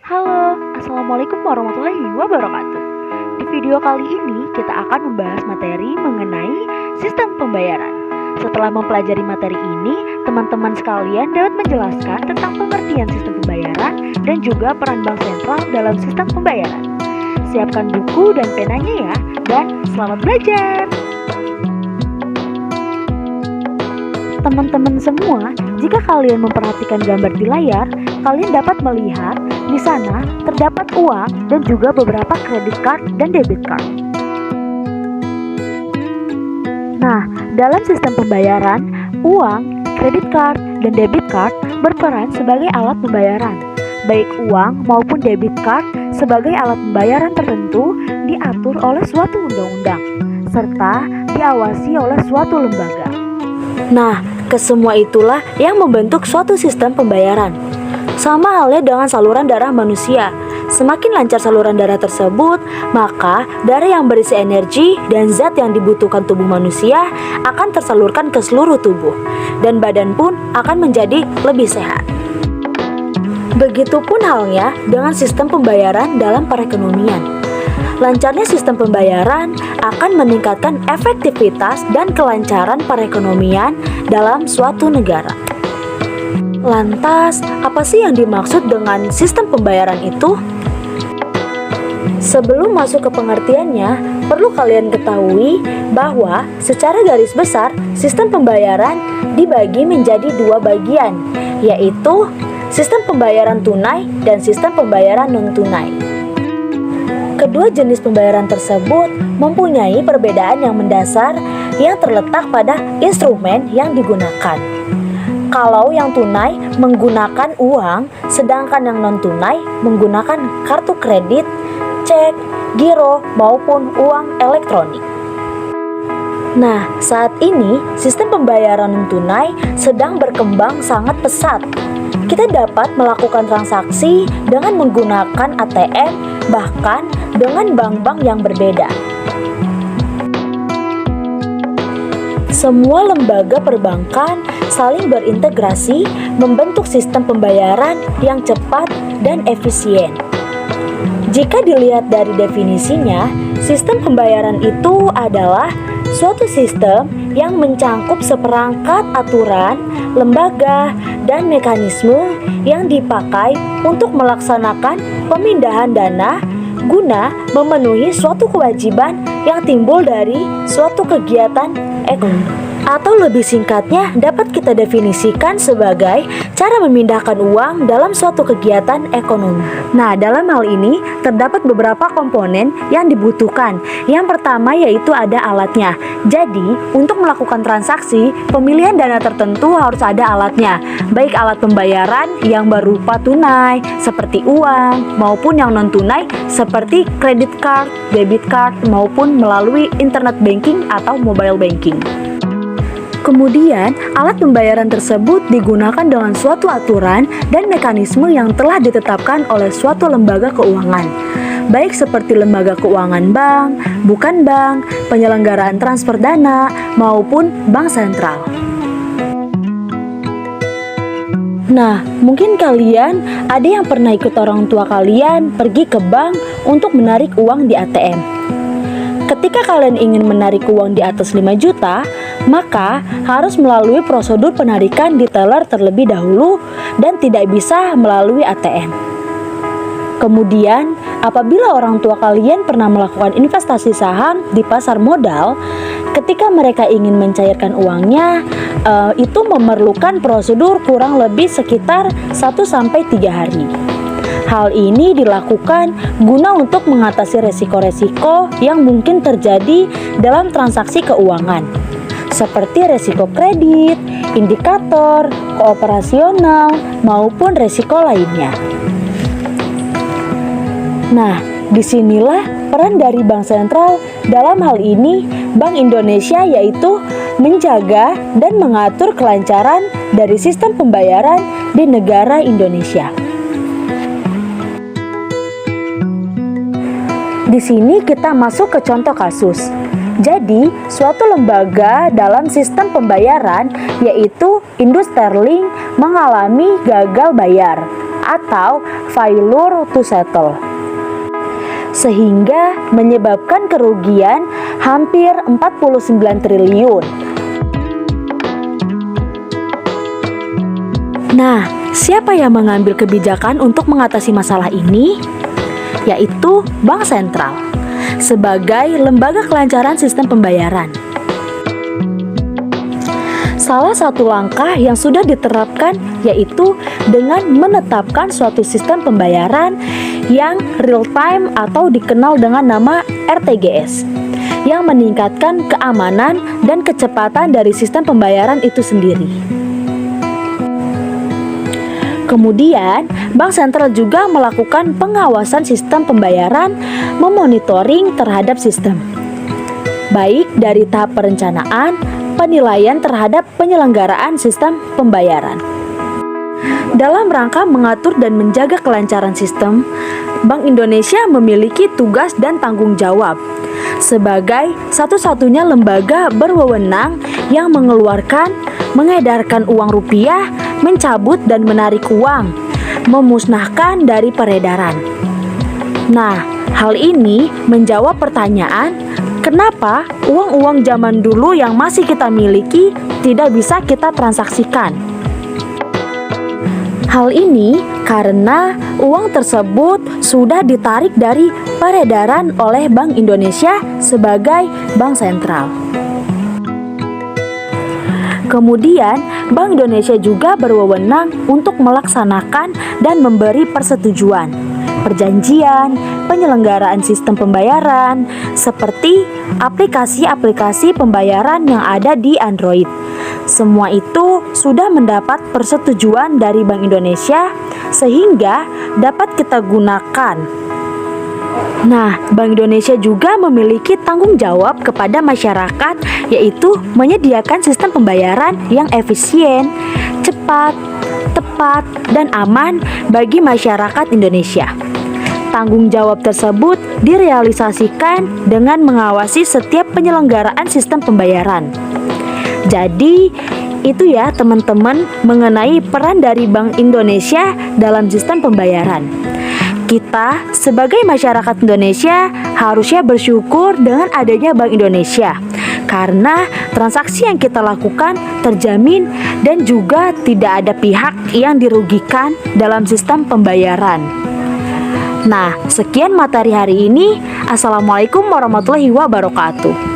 Halo, Assalamualaikum warahmatullahi wabarakatuh. Di video kali ini kita akan membahas materi mengenai sistem pembayaran. Setelah mempelajari materi ini, teman-teman sekalian dapat menjelaskan tentang pengertian sistem pembayaran dan juga peran bank sentral dalam sistem pembayaran. Siapkan buku dan penanya ya, dan selamat belajar! Teman-teman semua, jika kalian memperhatikan gambar di layar, kalian dapat melihat di sana terdapat uang dan juga beberapa credit card dan debit card. Nah, dalam sistem pembayaran, uang, credit card, dan debit card berperan sebagai alat pembayaran. Baik uang maupun debit card sebagai alat pembayaran tertentu diatur oleh suatu undang-undang, serta diawasi oleh suatu lembaga. Nah, kesemua itulah yang membentuk suatu sistem pembayaran. Sama halnya dengan saluran darah manusia. Semakin lancar saluran darah tersebut, maka darah yang berisi energi dan zat yang dibutuhkan tubuh manusia akan tersalurkan ke seluruh tubuh, dan badan pun akan menjadi lebih sehat. Begitupun halnya dengan sistem pembayaran dalam perekonomian. Lancarnya sistem pembayaran akan meningkatkan efektivitas dan kelancaran perekonomian dalam suatu negara. Lantas, apa sih yang dimaksud dengan sistem pembayaran itu? Sebelum masuk ke pengertiannya, perlu kalian ketahui bahwa secara garis besar, sistem pembayaran dibagi menjadi dua bagian, yaitu sistem pembayaran tunai dan sistem pembayaran non-tunai. Kedua jenis pembayaran tersebut mempunyai perbedaan yang mendasar yang terletak pada instrumen yang digunakan. Kalau yang tunai menggunakan uang, sedangkan yang non-tunai menggunakan kartu kredit, cek, giro, maupun uang elektronik. Nah, saat ini sistem pembayaran non-tunai sedang berkembang sangat pesat. Kita dapat melakukan transaksi dengan menggunakan ATM, bahkan dengan bank-bank yang berbeda. Semua lembaga perbankan saling berintegrasi membentuk sistem pembayaran yang cepat dan efisien. Jika dilihat dari definisinya, sistem pembayaran itu adalah suatu sistem yang mencangkup seperangkat aturan, lembaga, dan mekanisme yang dipakai untuk melaksanakan pemindahan dana guna memenuhi suatu kewajiban yang timbul dari suatu kegiatan ekonomi. Atau lebih singkatnya dapat kita definisikan sebagai cara memindahkan uang dalam suatu kegiatan ekonomi. Nah, dalam hal ini terdapat beberapa komponen yang dibutuhkan. Yang pertama yaitu ada alatnya. Jadi, untuk melakukan transaksi, pemilihan dana tertentu harus ada alatnya. Baik alat pembayaran yang berupa tunai seperti uang maupun yang non-tunai seperti credit card, debit card maupun melalui internet banking atau mobile banking. Kemudian, alat pembayaran tersebut digunakan dengan suatu aturan dan mekanisme yang telah ditetapkan oleh suatu lembaga keuangan, baik seperti lembaga keuangan bank, bukan bank, penyelenggaraan transfer dana, maupun bank sentral. Nah, mungkin kalian ada yang pernah ikut orang tua kalian pergi ke bank untuk menarik uang di ATM. Ketika kalian ingin menarik uang di atas 5 juta, maka harus melalui prosedur penarikan di teller terlebih dahulu dan tidak bisa melalui ATM. Kemudian, apabila orang tua kalian pernah melakukan investasi saham di pasar modal, ketika mereka ingin mencairkan uangnya, itu memerlukan prosedur kurang lebih sekitar 1-3 hari. Hal ini dilakukan guna untuk mengatasi resiko-resiko yang mungkin terjadi dalam transaksi keuangan, seperti resiko kredit, indikator, kooperasional, maupun resiko lainnya. Nah, disinilah peran dari Bank Sentral dalam hal ini Bank Indonesia, yaitu menjaga dan mengatur kelancaran dari sistem pembayaran di negara Indonesia. Di sini kita masuk ke contoh kasus. Jadi, suatu lembaga dalam sistem pembayaran, yaitu Indus Sterling, mengalami gagal bayar atau failure to settle, sehingga menyebabkan kerugian hampir 49 triliun. Nah, siapa yang mengambil kebijakan untuk mengatasi masalah ini? Yaitu Bank Sentral sebagai lembaga kelancaran sistem pembayaran. Salah satu langkah yang sudah diterapkan yaitu dengan menetapkan suatu sistem pembayaran yang real time atau dikenal dengan nama RTGS, yang meningkatkan keamanan dan kecepatan dari sistem pembayaran itu sendiri. Kemudian, Bank Sentral juga melakukan pengawasan sistem pembayaran, memonitoring terhadap sistem, baik dari tahap perencanaan, penilaian terhadap penyelenggaraan sistem pembayaran. Dalam rangka mengatur dan menjaga kelancaran sistem, Bank Indonesia memiliki tugas dan tanggung jawab sebagai satu-satunya lembaga berwenang yang mengeluarkan, mengedarkan uang rupiah, mencabut dan menarik uang, memusnahkan dari peredaran. Nah, hal ini menjawab pertanyaan, kenapa uang-uang zaman dulu yang masih kita miliki tidak bisa kita transaksikan? Hal ini karena uang tersebut sudah ditarik dari peredaran oleh Bank Indonesia sebagai bank sentral. Kemudian, Bank Indonesia juga berwenang untuk melaksanakan dan memberi persetujuan, perjanjian, penyelenggaraan sistem pembayaran, seperti aplikasi-aplikasi pembayaran yang ada di Android. Semua itu sudah mendapat persetujuan dari Bank Indonesia sehingga dapat kita gunakan. Nah, Bank Indonesia juga memiliki tanggung jawab kepada masyarakat, yaitu menyediakan sistem pembayaran yang efisien, cepat, tepat, dan aman bagi masyarakat Indonesia. Tanggung jawab tersebut direalisasikan dengan mengawasi setiap penyelenggaraan sistem pembayaran. Jadi, itu ya teman-teman mengenai peran dari Bank Indonesia dalam sistem pembayaran. Kita sebagai masyarakat Indonesia harusnya bersyukur dengan adanya Bank Indonesia, karena transaksi yang kita lakukan terjamin dan juga tidak ada pihak yang dirugikan dalam sistem pembayaran. Nah, sekian materi hari ini. Assalamualaikum warahmatullahi wabarakatuh.